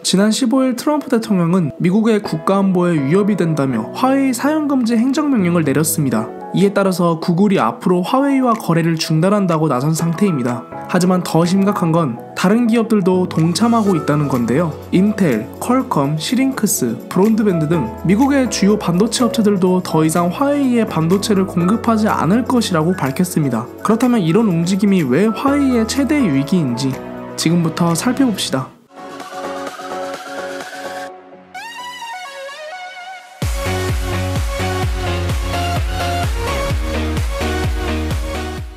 지난 15일 트럼프 대통령은 미국의 국가안보에 위협이 된다며 화웨이 사용금지 행정명령을 내렸습니다. 이에 따라서 구글이 앞으로 화웨이와 거래를 중단한다고 나선 상태입니다. 하지만 더 심각한 건 다른 기업들도 동참하고 있다는 건데요. 인텔, 퀄컴, 시링크스, 브론드밴드 등 미국의 주요 반도체 업체들도 더 이상 화웨이에 반도체를 공급하지 않을 것이라고 밝혔습니다. 그렇다면 이런 움직임이 왜 화웨이의 최대 위기인지 지금부터 살펴봅시다.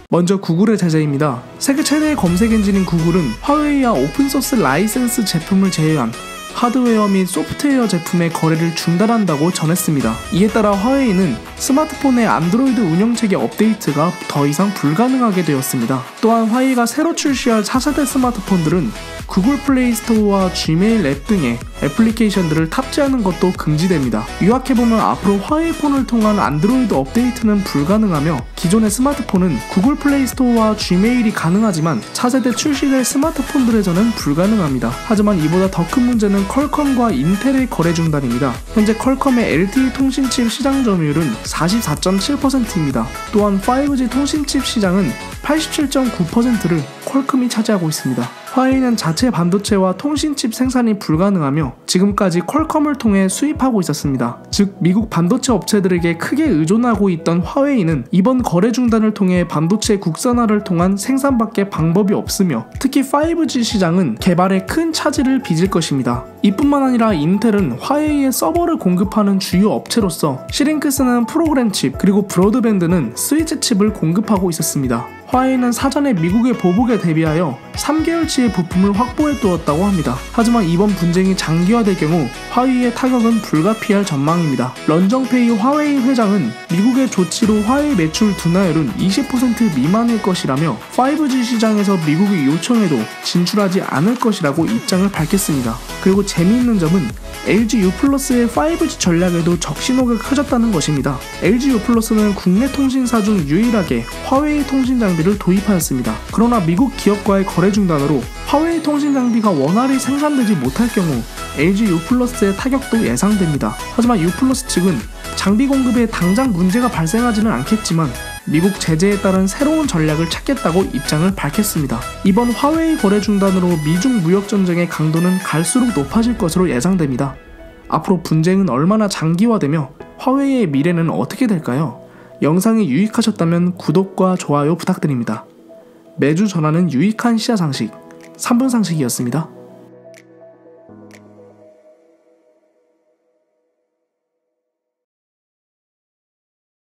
먼저 구글의 제재입니다. 세계 최대의 검색 엔진인 구글은 화웨이와 오픈소스 라이센스 제품을 제외한 하드웨어 및 소프트웨어 제품의 거래를 중단한다고 전했습니다. 이에 따라 화웨이는 스마트폰의 안드로이드 운영체계 업데이트가 더 이상 불가능하게 되었습니다. 또한 화웨이가 새로 출시할 4세대 스마트폰들은 구글 플레이 스토어와 지메일 앱 등의 애플리케이션들을 탑재하는 것도 금지됩니다. 요약해보면 앞으로 화웨이 폰을 통한 안드로이드 업데이트는 불가능하며 기존의 스마트폰은 구글 플레이 스토어와 지메일이 가능하지만 차세대 출시될 스마트폰들에서는 불가능합니다. 하지만 이보다 더 큰 문제는 퀄컴과 인텔의 거래 중단입니다. 현재 퀄컴의 LTE 통신칩 시장 점유율은 44.7%입니다. 또한 5G 통신칩 시장은 87.9%를 퀄컴이 차지하고 있습니다. 화웨이는 자체 반도체와 통신칩 생산이 불가능하며 지금까지 퀄컴을 통해 수입하고 있었습니다. 즉 미국 반도체 업체들에게 크게 의존하고 있던 화웨이는 이번 거래 중단을 통해 반도체 국산화를 통한 생산밖에 방법이 없으며 특히 5G 시장은 개발에 큰 차질을 빚을 것입니다. 이뿐만 아니라 인텔은 화웨이에 서버를 공급하는 주요 업체로서 시링크스는 프로그램 칩 그리고 브로드밴드는 스위치 칩을 공급하고 있었습니다. 화웨이는 사전에 미국의 보복에 대비하여 3개월치의 부품을 확보해 두었다고 합니다. 하지만 이번 분쟁이 장기화될 경우 화웨이의 타격은 불가피할 전망입니다. 런정페이 화웨이 회장은 미국의 조치로 화웨이 매출 둔화율은 20% 미만일 것이라며 5G 시장에서 미국이 요청해도 진출하지 않을 것이라고 입장을 밝혔습니다. 그리고 재미있는 점은 LG U+의 5G 전략에도 적신호가 켜졌다는 것입니다. LG U+는 국내 통신사 중 유일하게 화웨이 통신 장비를 도입하였습니다. 그러나 미국 기업과의 거래 중단으로 화웨이 통신 장비가 원활히 생산되지 못할 경우 LG U+의 타격도 예상됩니다. 하지만 U+ 측은 장비 공급에 당장 문제가 발생하지는 않겠지만 미국 제재에 따른 새로운 전략을 찾겠다고 입장을 밝혔습니다. 이번 화웨이 거래 중단으로 미중 무역 전쟁의 강도는 갈수록 높아질 것으로 예상됩니다. 앞으로 분쟁은 얼마나 장기화되며 화웨이의 미래는 어떻게 될까요? 영상이 유익하셨다면 구독과 좋아요 부탁드립니다. 매주 전하는 유익한 시사상식 3분 상식이었습니다.